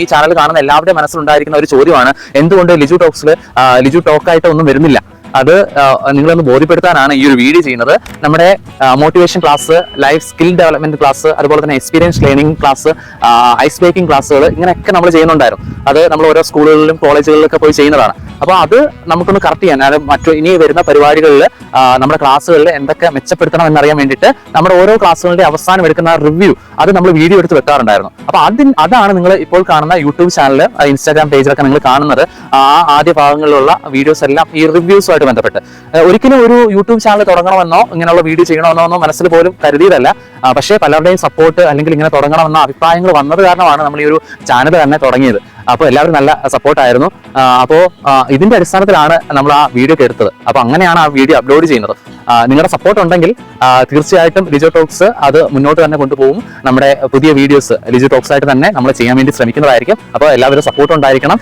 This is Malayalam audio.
ഈ ചാനൽ കാണുന്ന എല്ലാവരുടെയും മനസ്സിലുണ്ടായിരിക്കുന്ന ഒരു ചോദ്യമാണ്, എന്തുകൊണ്ട് ലിജു ടോക്സിൽ ലിജു ടോക്കായിട്ട് ഒന്നും വരുന്നില്ല. അത് നിങ്ങളൊന്ന് ബോധ്യപ്പെടുത്താനാണ് ഈ ഒരു വീഡിയോ ചെയ്യുന്നത്. നമ്മുടെ motivation class, life skill development class, അതുപോലെ തന്നെ experience learning class, ice breaking ക്ലാസ്സുകൾ, ഇങ്ങനെയൊക്കെ നമ്മൾ ചെയ്യുന്നുണ്ടായിരുന്നു. അത് നമ്മൾ ഓരോ സ്കൂളുകളിലും കോളേജുകളിലൊക്കെ പോയി ചെയ്യുന്നതാണ്. അപ്പോൾ അത് നമുക്കൊന്ന് കറക്റ്റ് ചെയ്യാൻ, അതായത് ഇനി വരുന്ന പരിപാടികളിൽ നമ്മുടെ ക്ലാസ്സുകളിൽ എന്തൊക്കെ മെച്ചപ്പെടുത്തണം എന്നറിയാൻ വേണ്ടിയിട്ട് നമ്മുടെ ഓരോ ക്ലാസ്സുകളുടെ അവസാനം എടുക്കുന്ന റിവ്യൂ അത് നമ്മൾ വീഡിയോ എടുത്ത് വെക്കാറുണ്ടായിരുന്നു. അപ്പോൾ അതാണ് നിങ്ങൾ ഇപ്പോൾ കാണുന്ന യൂട്യൂബ് ചാനൽ, ഇൻസ്റ്റാഗ്രാം പേജിലൊക്കെ നിങ്ങൾ കാണുന്നത്. ആദ്യ ഭാഗങ്ങളിലുള്ള വീഡിയോസ് എല്ലാം ഈ റിവ്യൂസുമായിട്ട് ബന്ധപ്പെട്ട്. ഒരിക്കലും ഒരു യൂട്യൂബ് ചാനൽ തുടങ്ങണമെന്നോ ഇങ്ങനെയുള്ള വീഡിയോ ചെയ്യണമെന്നോ മനസ്സിൽ പോലും കരുതിയതല്ല. പക്ഷേ പലരുടെയും സപ്പോർട്ട് അല്ലെങ്കിൽ ഇങ്ങനെ തുടങ്ങണമെന്ന അഭിപ്രായങ്ങൾ വന്നത് കാരണമാണ് നമ്മൾ ഈ ഒരു ചാനൽ തന്നെ തുടങ്ങിയത്. അപ്പോൾ എല്ലാവരും നല്ല സപ്പോർട്ടായിരുന്നു. അപ്പോൾ ഇതിന്റെ അടിസ്ഥാനത്തിലാണ് നമ്മൾ ആ വീഡിയോ എടുത്തത്. അപ്പോൾ അങ്ങനെയാണ് ആ വീഡിയോ അപ്ലോഡ് ചെയ്യുന്നത്. നിങ്ങളുടെ സപ്പോർട്ട് ഉണ്ടെങ്കിൽ തീർച്ചയായിട്ടും ലിജു ടോക്സ് അത് മുന്നോട്ട് തന്നെ കൊണ്ടുപോകും. നമ്മുടെ പുതിയ വീഡിയോസ് ലിജു ടോക്സ് ആയിട്ട് തന്നെ നമ്മൾ ചെയ്യാൻ വേണ്ടി ശ്രമിക്കുന്നതായിരിക്കും. അപ്പോൾ എല്ലാവരും സപ്പോർട്ട് ഉണ്ടായിരിക്കണം.